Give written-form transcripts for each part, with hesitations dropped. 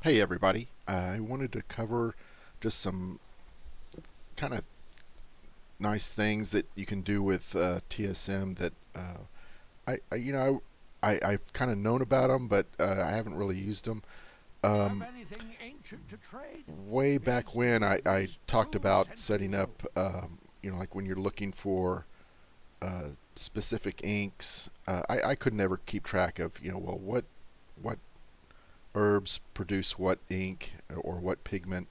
Hey everybody, I wanted to cover just some kind of nice things that you can do with TSM that I've kind of known about them, but I haven't really used them. Have Um, anything ancient to trade? Way back Bids when never I miss talked 2 about setting centuries up, old. like when you're looking for specific inks, I could never keep track of, well, what herbs produce what ink or what pigment.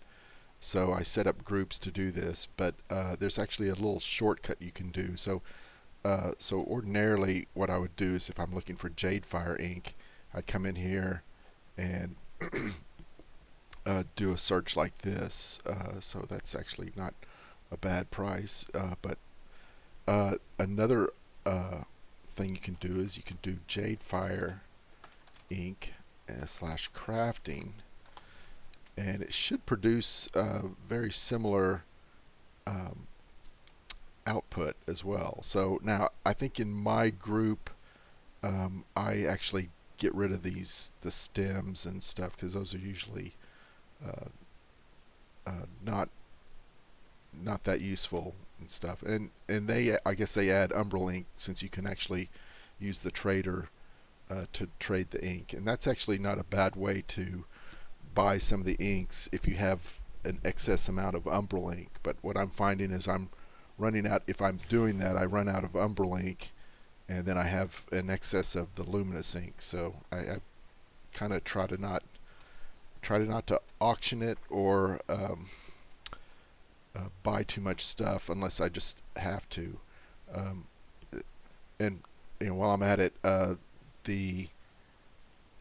So I set up groups to do this, but there's actually a little shortcut you can do. So ordinarily, what I would do is if I'm looking for Jade Fire ink, I'd come in here and do a search like this. So that's actually not a bad price. But another thing you can do is you can do Jade Fire ink slash crafting, and it should produce very similar um, output as well. So now I think in my group, I actually get rid of the stems and stuff because those are usually uh, not that useful and stuff. And I guess they add Umbral ink since you can actually use the trader to trade the ink, and that's actually not a bad way to buy some of the inks if you have an excess amount of Umbral ink. But what I'm finding is I'm running out. If I'm doing that, I run out of Umbral ink, and then I have an excess of the luminous ink. So I kind of try to not to auction it or buy too much stuff unless I just have to. Um, and while I'm at it, the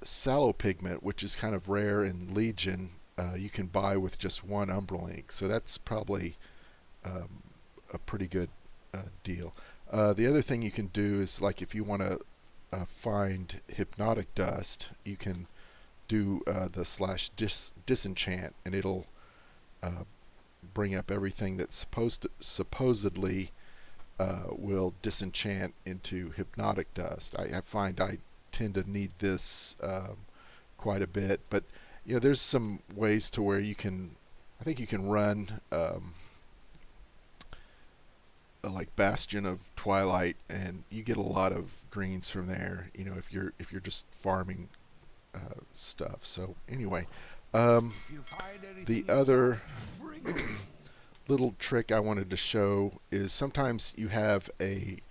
sallow pigment, which is kind of rare in Legion, you can buy with just one Umbral ink. So that's probably um, a pretty good deal. The other thing you can do is, like, if you want to find hypnotic dust, you can do the slash disenchant, and it'll uh, bring up everything that's supposedly will disenchant into hypnotic dust. I find I tend to need this quite a bit, but there's some ways to where you can. I think you can run like Bastion of Twilight, and you get a lot of greens from there. If you're just farming stuff. So anyway, um, If you find the anything other exotic, bring it. little trick I wanted to show is sometimes you have a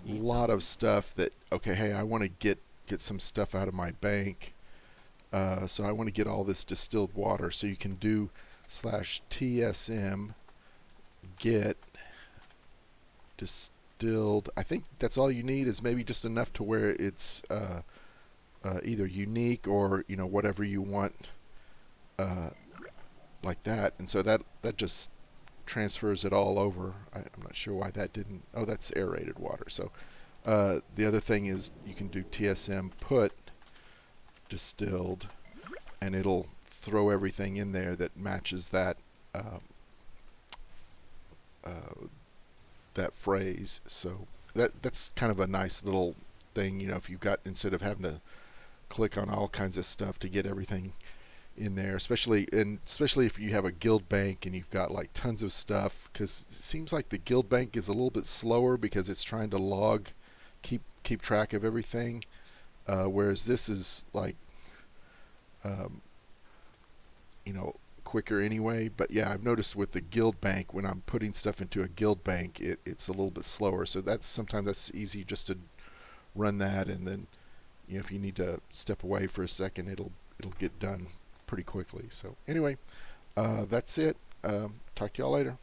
You need lot of something? stuff that, okay, hey, I want to get some stuff out of my bank, so I want to get all this distilled water. So you can do slash TSM get distilled. I think that's all you need, is maybe just enough to where it's either unique or whatever you want, uh, like that. And so that just transfers it all over. I'm not sure why that didn't. Oh, that's aerated water. So the other thing is you can do TSM put distilled, and it'll throw everything in there that matches uh, that phrase. So that's kind of a nice little thing. If you've got, instead of having to click on all kinds of stuff to get everything in there, especially if you have a guild bank and you've got like tons of stuff, because it seems like the guild bank is a little bit slower because it's trying to keep track of everything, whereas this is like um, you know quicker anyway. But yeah, I've noticed with the guild bank, when I'm putting stuff into a guild bank, it's a little bit slower. So that's easy just to run that, and then if you need to step away for a second, it'll get done pretty quickly. So anyway, that's it. Talk to y'all later.